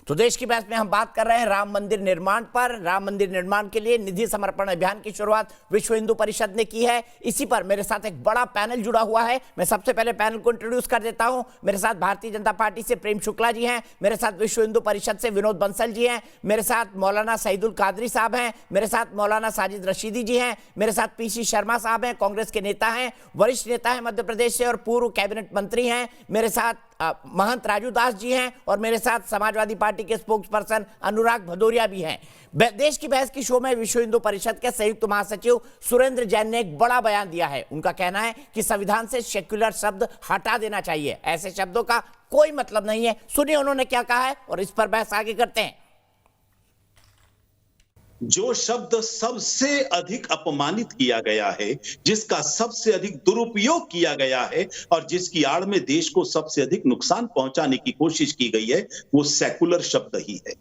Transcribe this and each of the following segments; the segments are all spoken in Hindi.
तो देश की बहस में हम बात कर रहे हैं राम मंदिर निर्माण पर। राम मंदिर निर्माण के लिए निधि समर्पण अभियान की शुरुआत विश्व हिंदू परिषद ने की है। इसी पर मेरे साथ एक बड़ा पैनल जुड़ा हुआ है। मैं सबसे पहले पैनल को इंट्रोड्यूस कर देता हूं। मेरे साथ भारतीय जनता पार्टी से प्रेम शुक्ला जी हैं, मेरे साथ विश्व हिंदू परिषद से विनोद बंसल जी हैं, मेरे साथ मौलाना सईदुल कादरी साहब हैं, मेरे साथ मौलाना साजिद रशीदी जी हैं, मेरे साथ पीसी शर्मा साहब हैं, कांग्रेस के नेता हैं, वरिष्ठ नेता हैं मध्य प्रदेश से और पूर्व कैबिनेट मंत्री हैं, मेरे साथ महंत राजू दास जी हैं और मेरे साथ समाजवादी पार्टी के स्पोक्स पर्सन अनुराग भदौरिया भी हैं। देश की बहस की शो में विश्व हिंदू परिषद के संयुक्त महासचिव सुरेंद्र जैन ने एक बड़ा बयान दिया है। उनका कहना है कि संविधान से सेक्युलर शब्द हटा देना चाहिए, ऐसे शब्दों का कोई मतलब नहीं है। सुनिए उन्होंने क्या कहा है और इस पर बहस आगे करते हैं। जो शब्द सबसे अधिक अपमानित किया गया है, जिसका सबसे अधिक दुरुपयोग किया गया है और जिसकी आड़ में देश को सबसे अधिक नुकसान पहुंचाने की कोशिश की गई है, वो सेकुलर शब्द ही है।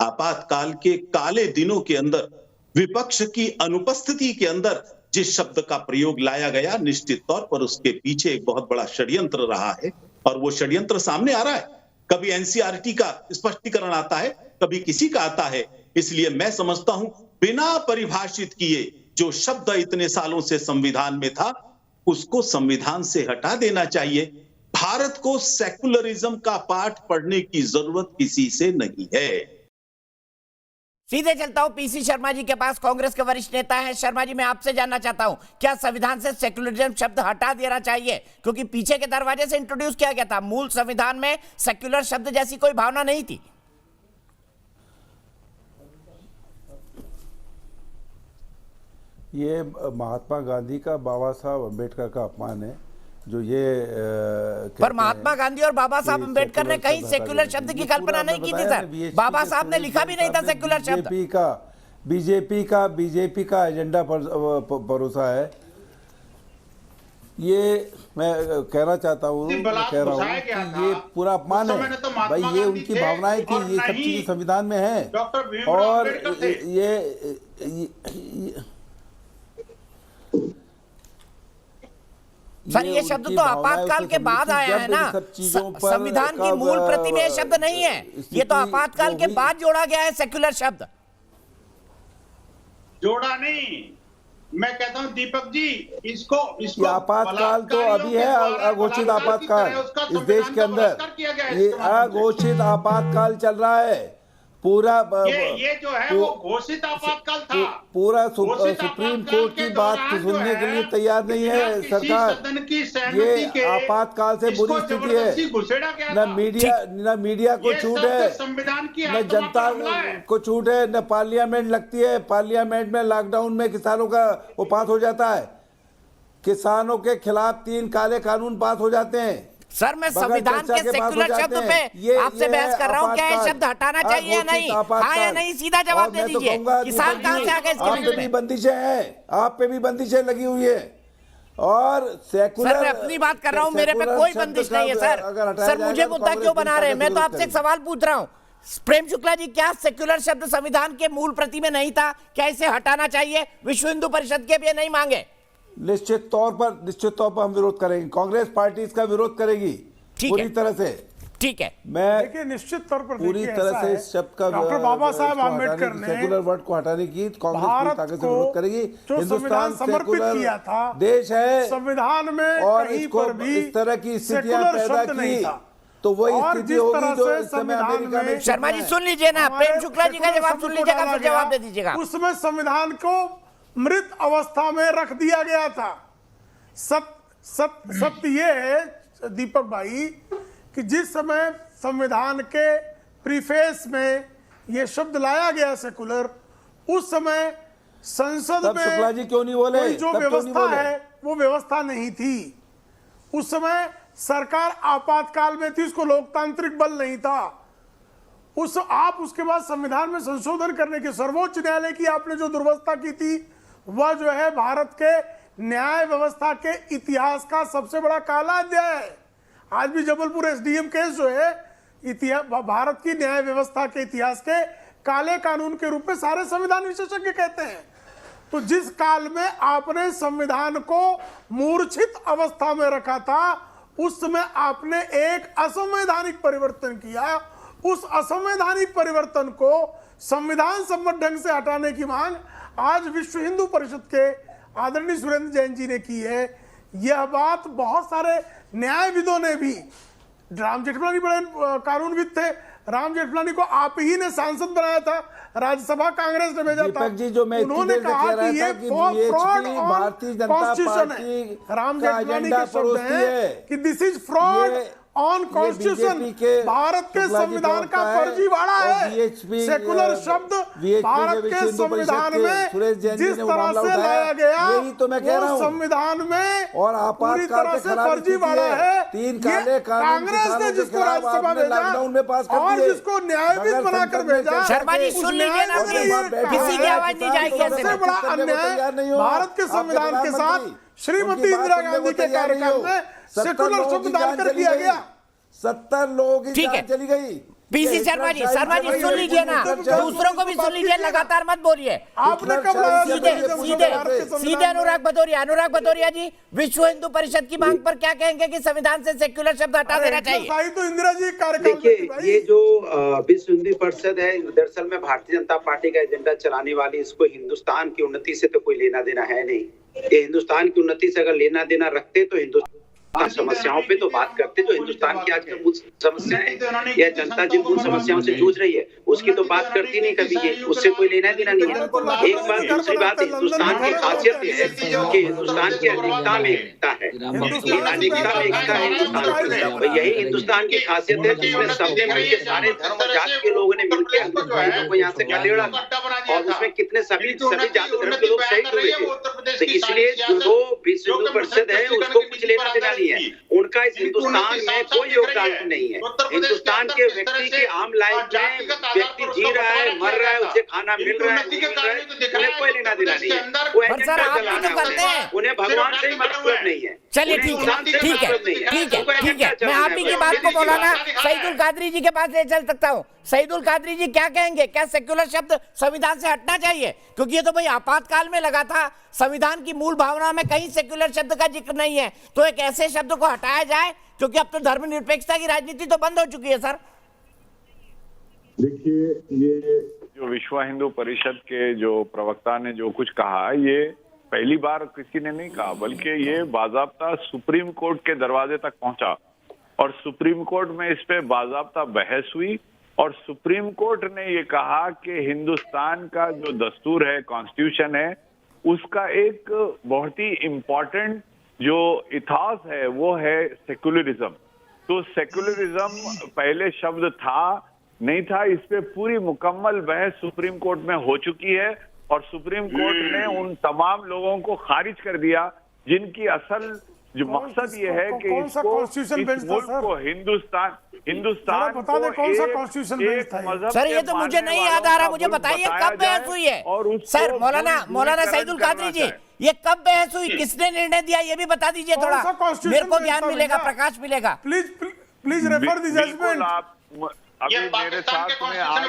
आपातकाल के काले दिनों के अंदर विपक्ष की अनुपस्थिति के अंदर जिस शब्द का प्रयोग लाया गया, निश्चित तौर पर उसके पीछे एक बहुत बड़ा षड्यंत्र रहा है और वो षड्यंत्र सामने आ रहा है। कभी एनसीईआरटी का स्पष्टीकरण आता है, कभी किसी का आता है। इसलिए मैं समझता हूं बिना परिभाषित किए जो शब्द इतने सालों से संविधान में था, उसको संविधान से हटा देना चाहिए। भारत को सेकुलरिज्म का पाठ पढ़ने की जरूरत किसी से नहीं है। सीधे चलता हूं पीसी शर्मा जी के पास, कांग्रेस के वरिष्ठ नेता हैं। शर्मा जी, मैं आपसे जानना चाहता हूं, क्या संविधान से सेक्युलरिज्म शब्द हटा देना चाहिए? क्योंकि पीछे के दरवाजे से इंट्रोड्यूस किया गया था, मूल संविधान में सेक्युलर शब्द जैसी कोई भावना नहीं थी। ये महात्मा गांधी का बाबा साहब अम्बेडकर का अपमान है जो ये पर महात्मा गांधी और बाबा साहब अम्बेडकर ने कहीं सेक्युलर शब्द की कल्पना नहीं की थी सर। बाबा साहब ने लिखा भी नहीं था सेक्युलर शब्द। बीजेपी का एजेंडा परोसा है। ये मैं कहना चाहता हूँ, कह रहा हूँ कि ये पूरा अपमान है भाई। ये उनकी भावनाएं थी, ये सब चीजें संविधान में है। और सर, ये शब्द तो आपातकाल के बाद आया है ना, संविधान की मूल प्रति में ये शब्द नहीं है। ये तो आपातकाल के बाद जोड़ा गया है सेक्युलर शब्द। जोड़ा नहीं, मैं कहता हूं दीपक जी, इसको आपातकाल तो अभी है, अघोषित आपातकाल इस देश के अंदर। ये अघोषित आपातकाल चल रहा है पूरा। ये जो है वो घोषित आपातकाल था। पूरा सुप्रीम कोर्ट की बात सुनने के लिए तैयार नहीं है सरकार। ये आपातकाल से बुरी स्थिति है। न मीडिया को छूट है, न जनता को छूट है, न पार्लियामेंट लगती है। पार्लियामेंट में लॉकडाउन में किसानों का वो पास हो जाता है। किसानों के खिलाफ 3 काले कानून पास हो जाते हैं। सर, मैं संविधान के सेक्युलर शब्द पे आपसे बहस कर रहा हूँ। क्या ये शब्द हटाना चाहिए या नहीं? हाँ या नहीं, सीधा जवाब दे दीजिए। किसान कहाँ से आ गए इसके बीच में? बंदिशें हैं, आप पे भी बंदिशें लगी हुई है। और सेक्युलर, सर मैं अपनी बात कर रहा हूँ, मेरे पे कोई बंदिश नहीं है सर। सर मुझे मुद्दा क्यों बना रहे हैं? मैं तो आपसे एक सवाल पूछ रहा हूँ। प्रेम शुक्ला जी, क्या सेक्युलर शब्द संविधान के मूल प्रति में नहीं था? क्या इसे हटाना चाहिए? विश्व हिंदू परिषद के भी नहीं मांगे। निश्चित तौर पर हम विरोध करेंगे। कांग्रेस पार्टी इसका विरोध करेगी पूरी तरह से। ठीक है, मैं देखिए निश्चित तौर पर पूरी तरह से इस शब्द का डॉक्टर बाबा साहब आम्बेडकर ने सेकुलर वर्ड को हटाने की कांग्रेस पूरी ताकत से विरोध करेगी। हिंदुस्तान समर्पित किया था देश है, संविधान में और इसको इस तरह की स्थितियां पैदा की तो वही स्थिति होगी जो इस समय अमेरिका में। शर्मा जी सुन लीजिए ना, प्रेम शुक्ला जी का जवाब सुन लीजिएगा, फिर जवाब दे दीजिएगा। उसमें संविधान को मृत अवस्था में रख दिया गया था। सत्य ये है दीपक भाई कि जिस समय संविधान के प्रीफेस में ये शब्द लाया गया सेकुलर, उस समय संसद में शुक्ला जी क्यों नहीं बोले? जो व्यवस्था है वो व्यवस्था नहीं थी। उस समय सरकार आपातकाल में थी, उसको लोकतांत्रिक बल नहीं था। आप उसके बाद संविधान में संशोधन करने की, सर्वोच्च न्यायालय की आपने जो दुर्व्यवस्था की थी, वह जो है भारत के न्याय व्यवस्था के इतिहास का सबसे बड़ा काला अध्याय है। आज भी जबलपुर एसडीएम केस जो है भारत की न्याय व्यवस्था के इतिहास के काले कानून के रूप में सारे संविधान विशेषज्ञ कहते हैं। तो जिस काल में आपने संविधान को मूर्छित अवस्था में रखा था, उस समय आपने एक असंवैधानिक परिवर्तन किया उस असंवैधानिक परिवर्तन को संविधान सम्मत ढंग से हटाने की मांग आज विश्व हिंदू परिषद के आदरणीय सुरेंद्र जैन जी ने की है। यह बात बहुत सारे न्यायविदों ने भी, राम जेठमलानी बड़े कानूनविद थे, राम जेठमलानी को आप ही ने सांसद बनाया था, राज्यसभा कांग्रेस ने भेजा था, उन्होंने कहा कि ये फ्रॉड ऑन कॉन्स्टिट्यूशन है। राम जेठमलानी के शब्द हैं कि this is fraud on constitution, Bharat के संविधान का फर्जीवाड़ा है। सेकुलर शब्द भारत के संविधान में जिस तरह से लाया गया वो संविधान में और पूरी तरह से फर्जीवाड़ा है। ये कांग्रेस ने जिसको राज्यसभा भेजा और जिसको न्यायविद बनाकर भेजा, शर्मा जी सुन लीजिए ना, किसी की आवाज नहीं जाएगी। सबसे बड़ा अन्याय भारत के संविधान के साथ श्रीमती इंदिरा गांधी के कार्यकाल में सेकुलर शब्द डालकर किया गया। 70 लोगों की जान चली गई। पीसी शर्मा जी सुन लीजिए ना, दूसरों को भी सुन लीजिए, लगातार मत बोलिए। आपने कब सीधे अनुराग भदौरिया जी, विश्व हिंदू परिषद की मांग पर क्या कहेंगे कि संविधान से सेक्युलर शब्द हटा देना चाहिए? तो इंदिरा जी देखिए, ये जो विश्व हिंदू परिषद है, दरअसल में भारतीय जनता पार्टी का एजेंडा चलाने वाली, इसको हिंदुस्तान की उन्नति से तो कोई लेना देना है नहीं। ये हिंदुस्तान की उन्नति से अगर लेना देना रखते तो हिंदुस्तान समस्याओं पे तो बात करते, जो हिंदुस्तान की आज मूल समस्या है या जनता जिन मूल समस्याओं से जूझ रही है उसकी तो बात करती नहीं कभी। ये उससे कोई लेना देना नहीं है। एक बात, दूसरी बात, हिंदुस्तान की खासियत ये है कि हिंदुस्तान की अनेकता में एकता है। अनेकता में एकता है हिंदुस्तान, यही हिंदुस्तान की खासियत है, जिसमें सबने मिलकर सारे धर्म जाति के लोगों ने मिलकर को यहाँ से खदेड़ा और उसमें कितने सभी जाति धर्म के लोग शहीद हुए थे। तो इसलिए जो विश्व हिंदू परिषद है उसको कुछ लेना देना है, उनका इस हिंदुस्तान में कोई योगदान नहीं है। हिंदुस्तान के व्यक्ति की आम लाइफ में व्यक्ति जी रहा है, मर रहा है, उसे खाना मिल रहा है, उन्हें कोई लेना देना नहीं है। वो एजेंडा चलाना है, उन्हें भगवान से ही मतलब नहीं है। चलिए ठीक है, मैं आप ही की बात को बोलाना सईदुल कादरी जी के पास ले चल सकता हूँ। सईदुल कादरी जी क्या कहेंगे, क्या सेक्युलर शब्द संविधान से हटना चाहिए? क्योंकि ये तो भाई आपातकाल में लगा था, संविधान की मूल भावना में कहीं सेक्युलर शब्द का जिक्र नहीं है, तो एक ऐसे शब्द को हटाया जाए, क्योंकि अब तो धर्मनिरपेक्षता की राजनीति तो बंद हो चुकी है। सर देखिए, ये जो विश्व हिंदू परिषद के जो प्रवक्ता ने जो कुछ कहा, ये पहली बार किसी ने नहीं कहा, बल्कि ये बाज़ाब्ता सुप्रीम कोर्ट के दरवाजे तक पहुंचा और सुप्रीम कोर्ट में इस पे बाज़ाब्ता बहस हुई और सुप्रीम कोर्ट ने ये कहा कि हिंदुस्तान का जो दस्तूर है, कॉन्स्टिट्यूशन है, उसका एक बहुत ही इम्पोर्टेंट जो इतिहास है वो है सेक्युलरिज्म। तो सेक्युलरिज्म पहले शब्द था नहीं था, इस पे पूरी मुकम्मल बहस सुप्रीम कोर्ट में हो चुकी है और सुप्रीम कोर्ट ने उन तमाम लोगों को खारिज कर दिया जिनकी असल जो मकसद ये है कि इसको, इस मुल्क को, हिंदुस्तान बता दे कौन सा कॉन्स्टिट्यूशन बेंच था? सर ये तो मुझे नहीं याद आ रहा, मुझे बताइए कब बहस हुई है? सर मौलाना सईदुल कादरी जी, ये कब बहस हुई, किसने निर्णय दिया, ये भी बता दीजिए थोड़ा, मेरे को ज्ञान मिलेगा, प्रकाश मिलेगा। Please refer the judgement. अभी मेरे साथ में आज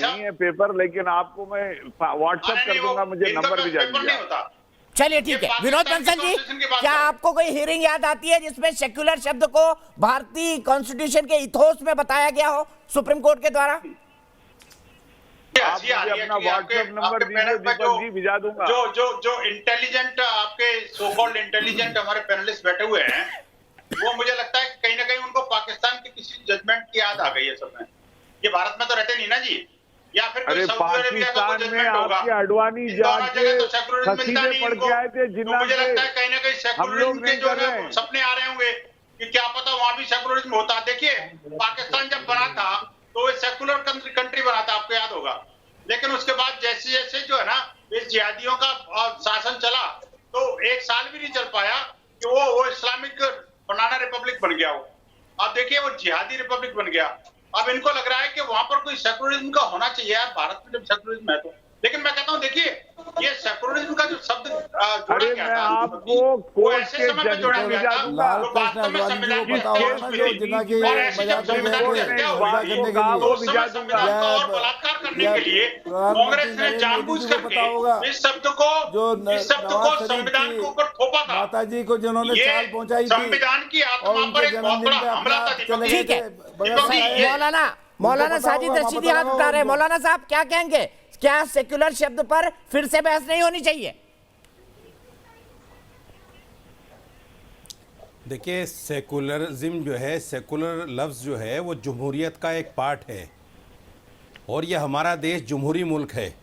नहीं है पेपर, लेकिन आपको मैं व्हाट्सएप कर दूंगा, मुझे नंबर भी जान दीजिए। चलिए ठीक है। विनोद बंसल जी, क्या आपको कोई हियरिंग याद आती है जिसमें सेक्युलर शब्द को भारतीय कॉन्स्टिट्यूशन के इथोस में बताया गया हो सुप्रीम कोर्ट के द्वारा? आप मुझे अपना व्हाट्सएप नंबर दीजिए, दीपक जी भिजा दूंगा। जो इंटेलिजेंट आपके सो कॉल्ड इंटेलिजेंट हमारे पैनलिस्ट बैठे हुए हैं, वो मुझे लगता है कहीं ना कहीं उनको पाकिस्तान की किसी जजमेंट की याद आ गई है। सब में ये भारत में तो रहते नहीं ना जी, या फिर अरे पाकिस्तान में आपके अडवाणी जाके खसीदे पढ़ के आए थे, जिन्ना मुझे लगता है कहीं ना कहीं सेक्युलरिज्म के जो सपने आ रहे होंगे कि क्या पता वहां भी सेक्युलरिज्म होता। देखिए, पाकिस्तान जब बना था तो एक सेक्युलर कंट्री बना था, आपको याद होगा, लेकिन उसके बाद जैसे जैसे जो है ना इस जिहादियों का शासन चला, तो एक साल भी नहीं चल पाया कि वो इस्लामिक बनाना रिपब्लिक बन गया। वो अब देखिए वो जिहादी रिपब्लिक बन गया। अब इनको लग रहा है कि वहां पर कोई सेक्युलरिज्म का होना चाहिए यार, भारत में जब सेक्युलरिज्म है तो। लेकिन मैं कहता हूँ, देखिए ये सेक्युलरिज्म का जो शब्द जोड़ा गया था, आपको वो ऐसे समय पे जोड़ा गया था तो वास्तव में संविधान की और ऐसी जब संविधान की हत्या हुई तो उस समय संविधान का और बलात्कार करने के लिए कांग्रेस ने जानबूझ करके इस शब्द को संविधान के ऊपर थोपा था। माता जी को जिन्होंने चाल पहुंचाई थी, संविधान की आत्मा पर एक बहुत बड़ा हमला था। ठीक है मौलाना साजिद रशीदी हाथ उठा रहे हैं। मौलाना साहब क्या कहेंगे, क्या सेक्युलर शब्द पर फिर से बहस नहीं होनी चाहिए? देखिए, सेकुलरिज्म जो है, सेकुलर लफ्ज़ जो है वो जमहूरियत का एक पार्ट है और ये हमारा देश जमहूरी मुल्क है।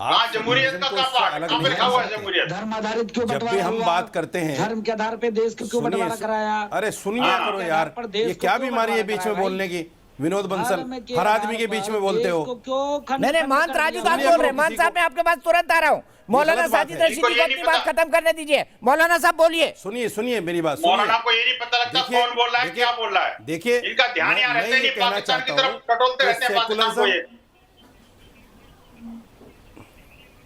आप जमहूरियत का अलग नहीं लिखा हुआ है जमहूरियत। धर्म आधारित क्यों जब भी हम बात करते हैं धर्म के आधार पे देश को क्यों बंटवारा कराया? अरे सुनिए करो यार, ये क्या बीमारी है बीच में बोलने की? विनोद बंसल, हर आदमी के बीच में बोलते हो। नहीं, महंत राजू दास बोल रहे हैं। महंत साहब मैं आपके पास तुरंत आ रहा हूँ। मौलाना साजिद रशीदी को अपनी बात खत्म करने दीजिए। मौलाना साहब बोलिए। सुनिए मेरी बात सुनिए। मौलाना को ये नहीं पता लगता कौन बोल रहा है, क्या बोल रहा है। देखिए, इनका ध्यान यहाँ रहता ही नहीं, पाकिस्तान की तरफ टटोलते रहते हैं पाकिस्तान को। ये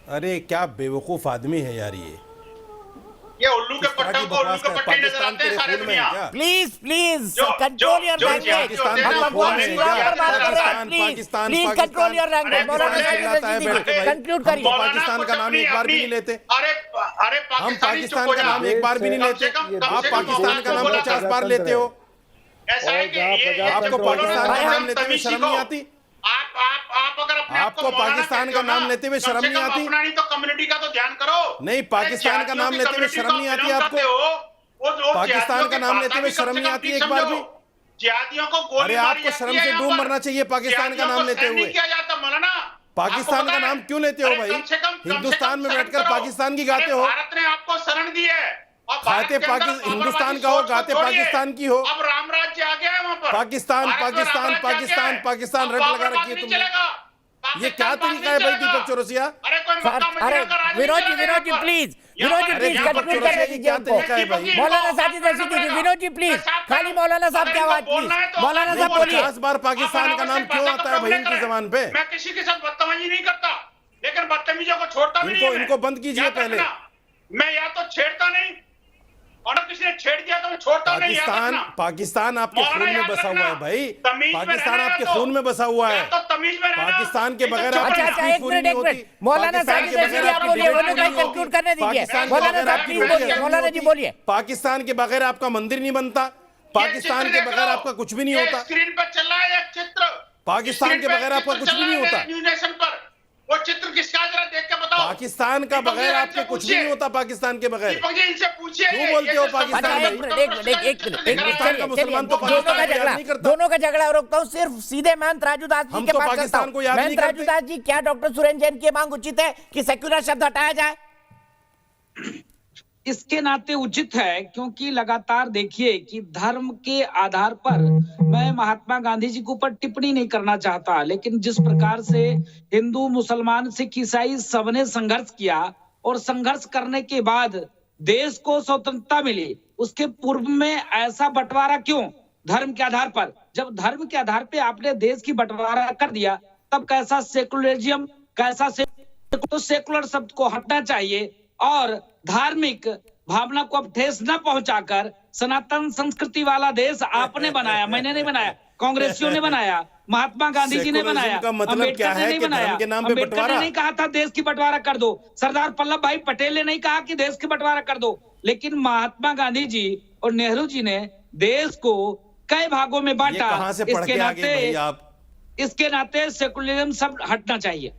अरे क्या बेवकूफ आदमी है यार ये उल्लू के पट्टे को उल्लू के पट्टे नजर आते हैं सारे दुनिया। Please control your language. हम भगवान श्री राम पर बात कर रहे हैं। Please control your language. Maulana Sajid Rashidi conclude करिए। पाकिस्तान का नाम एक बार भी नहीं लेते। अरे हम पाकिस्तान का नाम एक बार भी नहीं लेते। आप पाकिस्तान का नाम 50 बार लेते हो। ऐसा है कि आपको पाकिस्तान का नाम लेते हुए शर्म नहीं आती? आप अगर अपने आपको पाकिस्तान का नाम लेते हुए शर्म नहीं आती? अपना नहीं तो कम्युनिटी का तो ध्यान करो। नहीं, पाकिस्तान का नाम लेते हुए शर्म नहीं आती आपको? पाकिस्तान का नाम लेते हुए शर्म नहीं आती एक बार भी? जिहादियों को अरे आपको शर्म से डूब मरना चाहिए पाकिस्तान का नाम लेते हुए। किया जाता मौलाना, पाकिस्तान का नाम क्यों लेते हो भाई? हिंदुस्तान में बैठकर पाकिस्तान की गाते हो। भारत ने आपको शरण दी है, खाते हिंदुस्तान का हो, गाते पाकिस्तान की हो। अब राम राज्य आ गया है वहां पर। पाकिस्तान पाकिस्तान पाकिस्तान पाकिस्तान रट लगा रखी है तुमने। ये क्या तरीका है भाई दीपक चौरसिया? अरे विनोद जी प्लीज कंक्लूड करने दीजिए हमको। मौलाना साजिद रशीदी जी, विनोद जी प्लीज, खाली मौलाना साहब की आवाज प्लीज। मौलाना साहब बोलिए। 50 बार पाकिस्तान का नाम क्यों आता है भाई इनकी जबान पे? मैं किसी के साथ बदतमीजी नहीं करता, लेकिन बदतमीजियों को छोड़ता भी नहीं। इनको बंद कीजिए पहले। मैं या तो छेड़ता नहीं, और किसी ने छेड़ दिया तो मैं छोड़ता नहीं। पाकिस्तान आपके खून में बसा हुआ है भाई। पाकिस्तान आपके खून में बसा हुआ है। पाकिस्तान के बगैर एक मिनट मौलाना साजिद रशीदी आप बोलिए, कंक्लूड करने दीजिए। मौलाना साहब प्लीज बोलिए। मौलाना जी बोलिए। पाकिस्तान के बगैर आपका मंदिर नहीं बनता, पाकिस्तान के बगैर आपका कुछ भी नहीं होता। स्क्रीन पर चल रहा है एक चित्र, पाकिस्तान के बगैर आपका कुछ भी नहीं होता। न्यूज़ नेशन पर वो चित्र किसका, जरा देख के बताओ। पाकिस्तान का बगैर आपके कुछ भी नहीं होता। पाकिस्तान के बगैर इनसे पूछिए क्यों बोलते हो पाकिस्तान? दोनों का झगड़ा रोकता हूँ, सिर्फ सीधे महंत राजू दास जी के पास करता हूं। महंत राजू दास जी, क्या डॉक्टर सुरेंद्र जैन की मांग उचित है कि सेक्युलर शब्द हटाया जाए? इसके नाते उचित है, क्योंकि लगातार देखिए कि धर्म के आधार पर मैं महात्मा गांधी जी के ऊपर टिप्पणी नहीं करना चाहता, लेकिन जिस प्रकार से हिंदू, मुसलमान, सिख, ईसाई सबने संघर्ष किया और संघर्ष करने के बाद देश को स्वतंत्रता मिली, उसके पूर्व में ऐसा बंटवारा क्यों धर्म के आधार पर? जब धर्म के आधार पर आपने देश की बंटवारा कर दिया, तब कैसा सेकुलरिज्म, कैसा तो सेकुलर शब्द को हटना चाहिए और धार्मिक भावना को अब ठेस न पहुंचाकर सनातन संस्कृति वाला देश आपने बनाया, मैंने नहीं बनाया, कांग्रेसियों ने बनाया, महात्मा गांधी जी ने बनाया, अम्बेडकर ने नहीं बनाया। अम्बेडकर ने नहीं कहा था देश की बंटवारा कर दो, सरदार वल्लभ भाई पटेल ने नहीं कहा कि देश की बंटवारा कर दो, लेकिन महात्मा गांधी जी और नेहरू जी ने देश को कई भागों में बांटा। इसके नाते सेकुलरिज्म शब्द हटना चाहिए।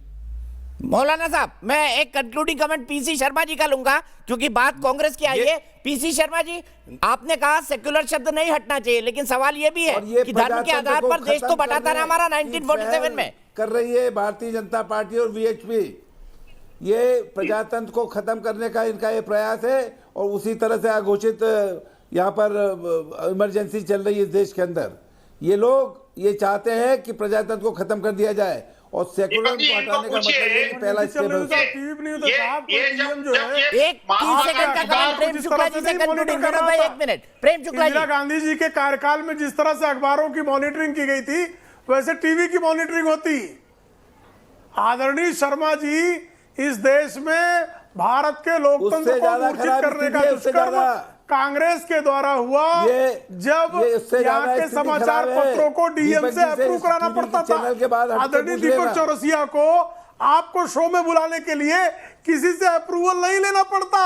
मौलाना साहब, मैं एक concluding comment PC Sharma ji का लूंगा, क्योंकि बात कांग्रेस की आई है। पीसी शर्मा जी, आपने कहा सेक्युलर शब्द नहीं हटना चाहिए, लेकिन सवाल ये भी है कि धर्म के आधार पर देश तो बटा था ना हमारा 1947 में। कर रही है भारतीय जनता पार्टी और वीएचपी। ये प्रजातंत्र को खत्म करने का इनका ये प्रयास है, और उसी तरह से अघोषित यहाँ पर इमरजेंसी चल रही है देश के अंदर। ये लोग ये चाहते हैं कि प्रजातंत्र को खत्म कर दिया जाए, और सेकुलर को हटाने का मतलब ये पहला स्टेप है। एक 30 सेकंड का कमेंट प्रेम शुक्ला जी से कंक्लूडिंग करो भाई, 1 मिनट। प्रेम शुक्ला जी, इंदिरा गांधी जी के कार्यकाल में जिस तरह से अखबारों की मॉनिटरिंग की गई थी, वैसे टीवी की मॉनिटरिंग होती। आदरणीय शर्मा जी, इस देश में भारत के लोकतंत्र को मूर्छित करने का दुष्कर्म कांग्रेस के द्वारा हुआ, जब यहाँ के समाचार पत्रों को डीएम से अप्रूव कराना पड़ता था। आदरणीय दीपक चौरसिया को आपको शो में बुलाने के लिए किसी से अप्रूवल नहीं लेना पड़ता।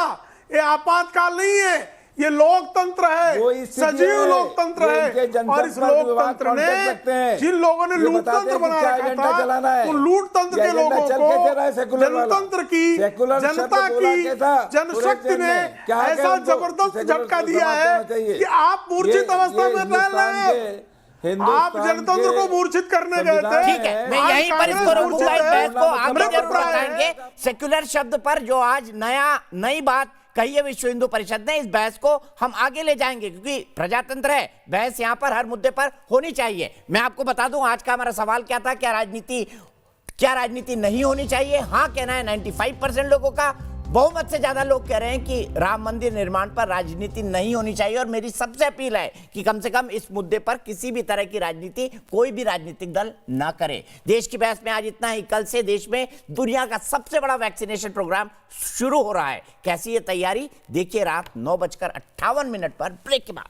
ये आपातकाल नहीं है, ये लोकतंत्र वो है, स्थिति सजीव है, लोकतंत्र ये इनके है। जनसंपर्क और इस विभाग लोकतंत्र कांटेक्ट रखते ने हैं। जिन लोगों ने ये बताते लूटतंत्र हैं कि बना क्या रखा एजेंडा चलाना था, है। उन लूटतंत्र ये के एजेंडा लोगों चल कैसे रहा है को सेकुलर वाला? जनतंत्र की, सेकुलर शब्द जनता बोला की कैसा? जनशक्ति पूरे ने क्या है ऐसा उनको जबरदस्त सेकुलर झटका को दिया समाप्त है करना चाहिए। कि आप मूर्छित अवस्था में रह रहे हैं। आप जनतंत्र को मूर्छित करने गए थे। ठीक है, मैं आज यहीं पर इसको कांग्रेस रोकूंगा, इस मूर्छित है, बहस को आगे मृत जरूर प्राय है। बताएंगे। सेक्युलर शब्द पर जो आज नई बात कही है विश्व हिंदू परिषद ने, इस बहस को हम आगे ले जाएंगे क्योंकि प्रजातंत्र है, बहस यहां पर हर मुद्दे पर होनी चाहिए। मैं आपको बता दूं आज का हमारा सवाल क्या था, क्या राजनीति नहीं होनी चाहिए? हाँ कहना है 95% लोगों का। बहुमत से ज्यादा लोग कह रहे हैं कि राम मंदिर निर्माण पर राजनीति नहीं होनी चाहिए। और मेरी सबसे अपील है कि कम से कम इस मुद्दे पर किसी भी तरह की राजनीति कोई भी राजनीतिक दल ना करे। देश की बहस में आज इतना ही। कल से देश में दुनिया का सबसे बड़ा वैक्सीनेशन प्रोग्राम शुरू हो रहा है। कैसी है तैयारी, देखिए रात 9:58 पर ब्रेक के बाद।